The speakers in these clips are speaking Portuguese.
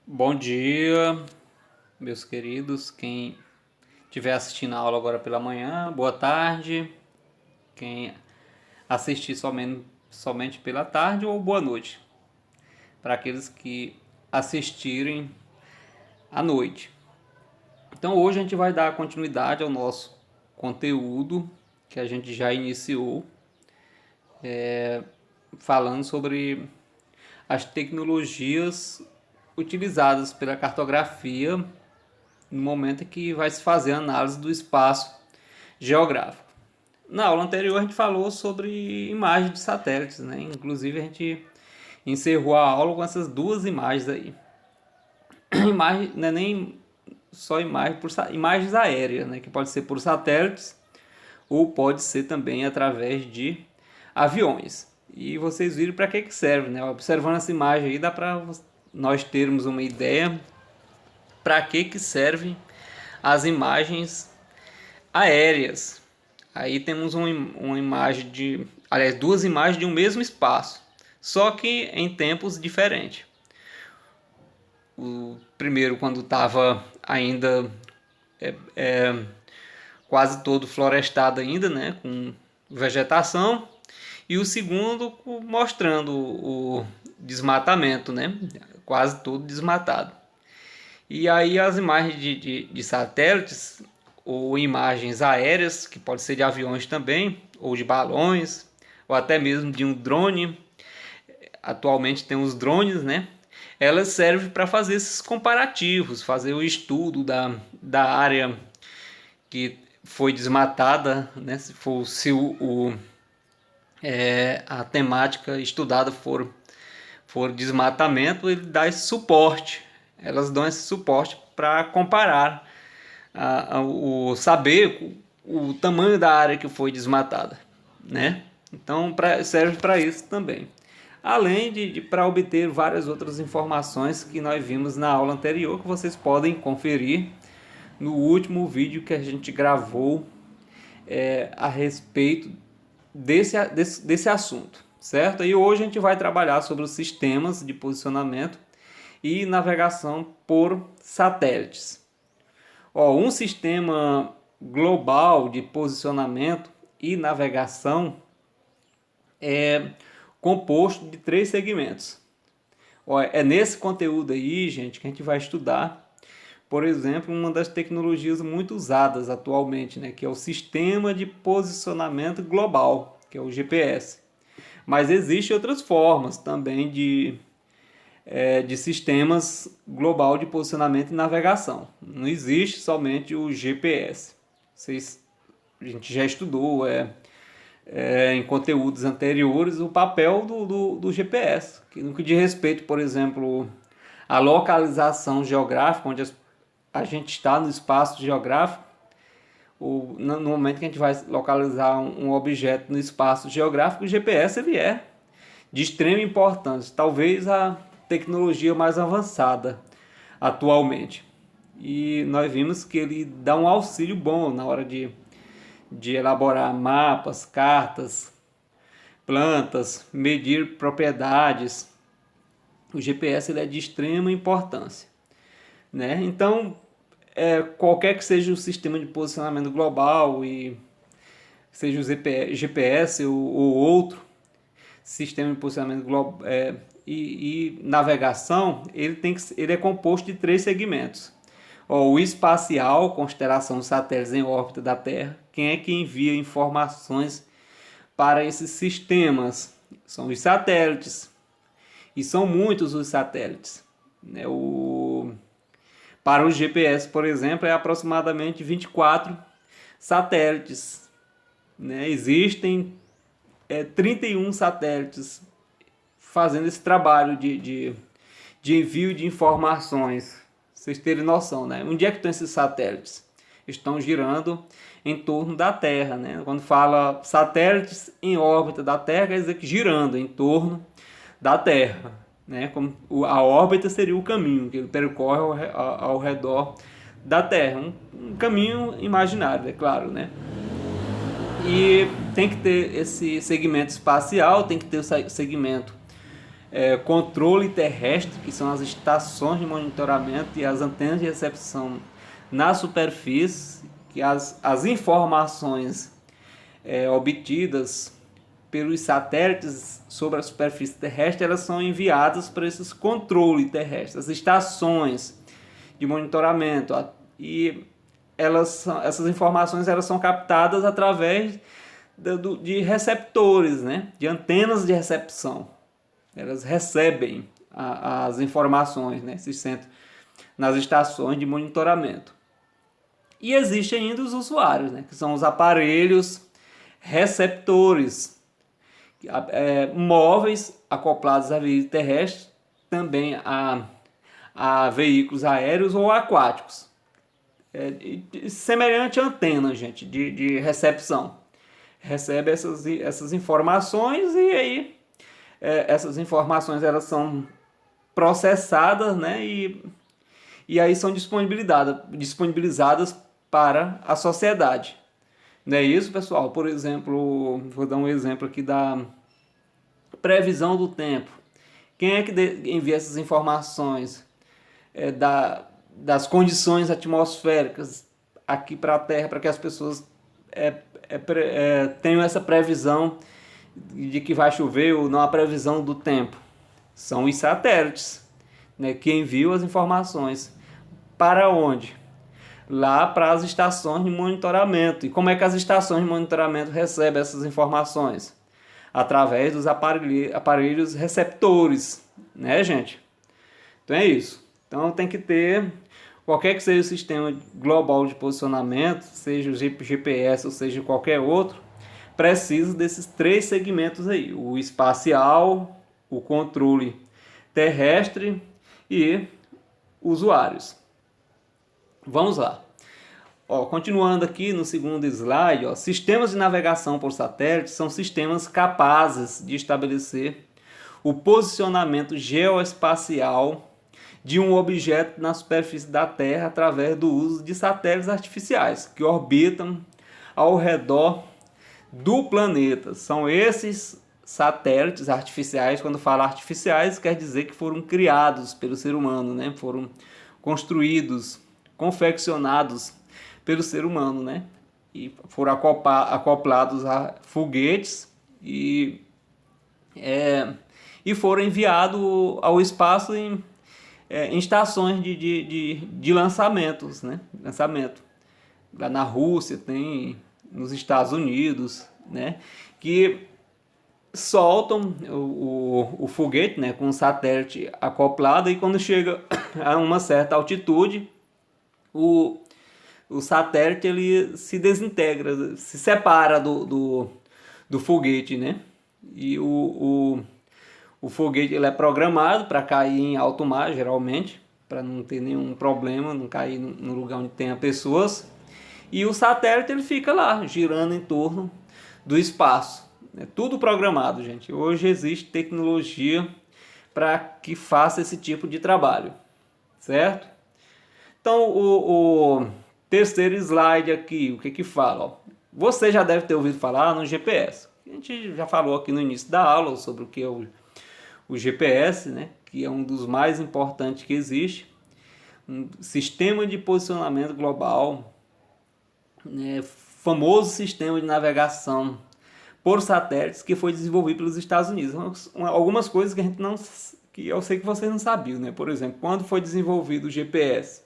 Bom dia, meus queridos. Quem estiver assistindo a aula agora pela manhã, boa tarde. Quem assistir somente pela tarde, ou boa noite. Para aqueles que assistirem à noite. Então hoje a gente vai dar continuidade ao nosso conteúdo que a gente já iniciou, falando sobre as tecnologias utilizadas pela cartografia no momento em que vai se fazer a análise do espaço geográfico. Na aula anterior a gente falou sobre imagens de satélites, né? Inclusive a gente encerrou a aula com essas duas imagens aí. Imagem, não é nem só imagens aéreas, né? Que pode ser por satélites ou pode ser também através de aviões. E vocês viram para que serve, né? Observando essa imagem aí dá para nós termos uma ideia para que servem as imagens aéreas. Aí temos uma imagem aliás, duas imagens de um mesmo espaço, só que em tempos diferentes. O primeiro quando estava ainda quase todo florestado ainda, né, com vegetação, e o segundo mostrando o desmatamento, né, quase todo desmatado. E aí as imagens de satélites ou imagens aéreas, que pode ser de aviões também, ou de balões, ou até mesmo de um drone. Atualmente tem os drones, né? Elas servem para fazer esses comparativos, fazer o estudo da área que foi desmatada, né? Se a temática estudada for desmatamento, ele dá esse suporte. Elas dão esse suporte para comparar saber o tamanho da área que foi desmatada, né? Então serve para isso também. Além de para obter várias outras informações que nós vimos na aula anterior, que vocês podem conferir no último vídeo que a gente gravou a respeito desse assunto, certo? E hoje a gente vai trabalhar sobre os sistemas de posicionamento e navegação por satélites. Um sistema global de posicionamento e navegação é composto de 3 segmentos. É nesse conteúdo aí, gente, que a gente vai estudar, por exemplo, uma das tecnologias muito usadas atualmente, né, que é o Sistema de Posicionamento Global, que é o GPS. Mas existem outras formas também de sistemas global de posicionamento e navegação. Não existe somente o GPS. A gente já estudou em conteúdos anteriores o papel do GPS, que no que diz respeito, por exemplo, à localização geográfica, onde a gente está no espaço geográfico. No momento que a gente vai localizar um objeto no espaço geográfico, o GPS ele é de extrema importância, talvez a tecnologia mais avançada atualmente. E nós vimos que ele dá um auxílio bom na hora de elaborar mapas, cartas, plantas, medir propriedades. O GPS ele é de extrema importância, né? Então, qualquer que seja o sistema de posicionamento global, e seja o GPS ou outro sistema de posicionamento global e navegação, ele é composto de 3 segmentos. O espacial, constelação de satélites em órbita da Terra. Quem é que envia informações para esses sistemas? São os satélites. E são muitos os satélites, né? Para o GPS, por exemplo, é aproximadamente 24 satélites, né? Existem 31 satélites fazendo esse trabalho de envio de informações. Vocês terem noção, né? Onde é que estão esses satélites? Estão girando em torno da Terra, né? Quando fala satélites em órbita da Terra, quer dizer que girando em torno da Terra, né? Como a órbita seria o caminho que ele percorre ao redor da Terra, um caminho imaginário, é claro, né? E tem que ter esse segmento espacial, tem que ter o segmento controle terrestre, que são as estações de monitoramento e as antenas de recepção na superfície, que as informações obtidas pelos satélites sobre a superfície terrestre, elas são enviadas para esses controles terrestres, as estações de monitoramento, e essas informações elas são captadas através de receptores, né? De antenas de recepção. Elas recebem as informações, né? Se centram nas estações de monitoramento. E existem ainda os usuários, né? Que são os aparelhos receptores móveis acoplados a veículos terrestres, também a veículos aéreos ou aquáticos. Semelhante à antena, gente, de recepção. Recebe essas informações, e aí essas informações elas são processadas, né, e aí são disponibilizadas para a sociedade. Não é isso, pessoal? Por exemplo, vou dar um exemplo aqui da previsão do tempo. Quem é que envia essas informações das condições atmosféricas aqui para a Terra, para que as pessoas tenham essa previsão de que vai chover ou não, a previsão do tempo? São os satélites, né, que enviam as informações. Para onde? Lá para as estações de monitoramento. E como é que as estações de monitoramento recebem essas informações? Através dos aparelhos receptores, né, gente? Então é isso. Então tem que ter, qualquer que seja o sistema global de posicionamento, seja o GPS ou seja qualquer outro, precisa desses 3 segmentos aí: o espacial, o controle terrestre e usuários. Vamos lá. Continuando aqui no segundo slide, sistemas de navegação por satélite são sistemas capazes de estabelecer o posicionamento geoespacial de um objeto na superfície da Terra através do uso de satélites artificiais que orbitam ao redor do planeta. São esses satélites artificiais. Quando fala artificiais, quer dizer que foram criados pelo ser humano, né? Foram construídos, confeccionados pelo ser humano, né? E foram acoplados a foguetes e foram enviados ao espaço em estações de lançamentos, né? Lançamento. Lá na Rússia, tem nos Estados Unidos, né? Que soltam o foguete, né? Com o satélite acoplado, e quando chega a uma certa altitude, o satélite ele se desintegra, se separa do foguete, né? E o foguete ele é programado para cair em alto mar, geralmente, para não ter nenhum problema, não cair no lugar onde tenha pessoas. E o satélite ele fica lá, girando em torno do espaço. É tudo programado, gente. Hoje existe tecnologia para que faça esse tipo de trabalho, certo? Então, o terceiro slide aqui, o que fala? Você já deve ter ouvido falar no GPS. A gente já falou aqui no início da aula sobre o que é o GPS, né? Que é um dos mais importantes que existe. Um sistema de posicionamento global, né? Famoso sistema de navegação por satélites que foi desenvolvido pelos Estados Unidos. Algumas coisas que a gente que eu sei que vocês não sabiam, né? Por exemplo, quando foi desenvolvido o GPS?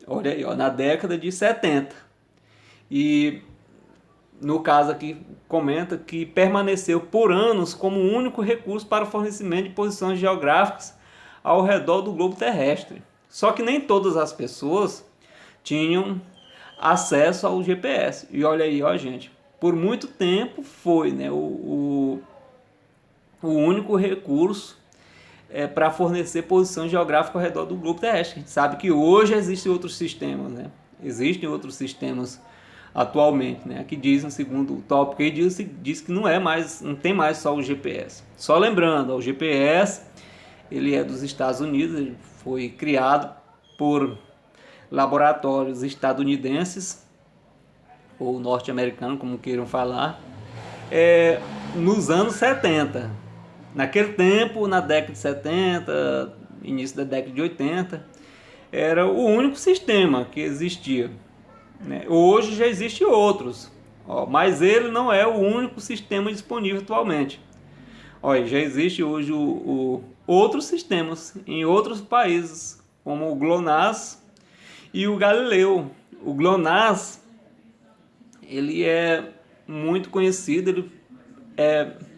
Olha aí, na década de 70. E no caso aqui comenta que permaneceu por anos como o único recurso para o fornecimento de posições geográficas ao redor do globo terrestre. Só que nem todas as pessoas tinham acesso ao GPS. E olha aí, gente, por muito tempo foi, né, o único recurso para fornecer posição geográfica ao redor do globo terrestre. A gente sabe que hoje existem outros sistemas, né? Existem outros sistemas atualmente, né? Aqui diz no segundo tópico, aí diz que não tem mais só o GPS. Só lembrando, o GPS ele é dos Estados Unidos, ele foi criado por laboratórios estadunidenses ou norte-americanos, como queiram falar, nos anos 70. Naquele tempo, na década de 70, início da década de 80, era o único sistema que existia, né? Hoje já existem outros, ó, mas ele não é o único sistema disponível atualmente. Olha, já existe hoje outros sistemas em outros países, como o GLONASS e o Galileu. O GLONASS, ele é muito conhecido, ele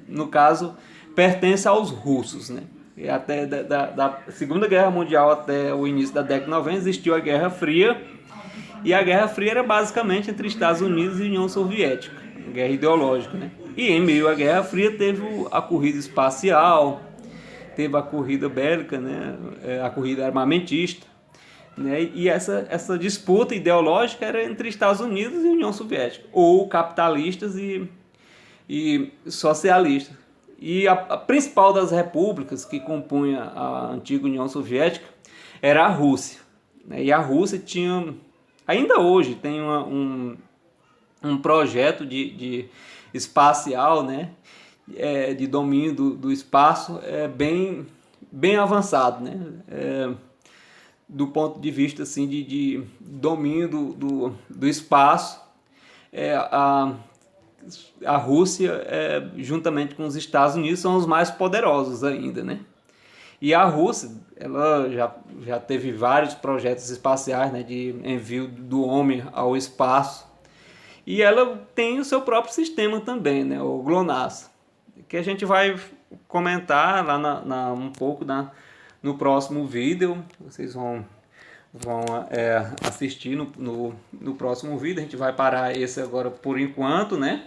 no caso, pertence aos russos, né? E até da Segunda Guerra Mundial até o início da década de 90 existiu a Guerra Fria, e a Guerra Fria era basicamente entre Estados Unidos e União Soviética, guerra ideológica, né? E em meio à Guerra Fria teve a corrida espacial, teve a corrida bélica, né? A corrida armamentista, né? E essa disputa ideológica era entre Estados Unidos e União Soviética, ou capitalistas e socialistas. E a principal das repúblicas que compunha a antiga União Soviética era a Rússia, né? E a Rússia tinha, ainda hoje, tem um projeto de espacial, né? De domínio do espaço bem avançado, né? Do ponto de vista assim, de domínio do espaço, a Rússia, juntamente com os Estados Unidos, são os mais poderosos ainda, né? E a Rússia, ela já teve vários projetos espaciais, né, de envio do homem ao espaço. E ela tem o seu próprio sistema também, né, o GLONASS, que a gente vai comentar lá um pouco no próximo vídeo. Vocês vão assistir no próximo vídeo. A gente vai parar esse agora por enquanto, né?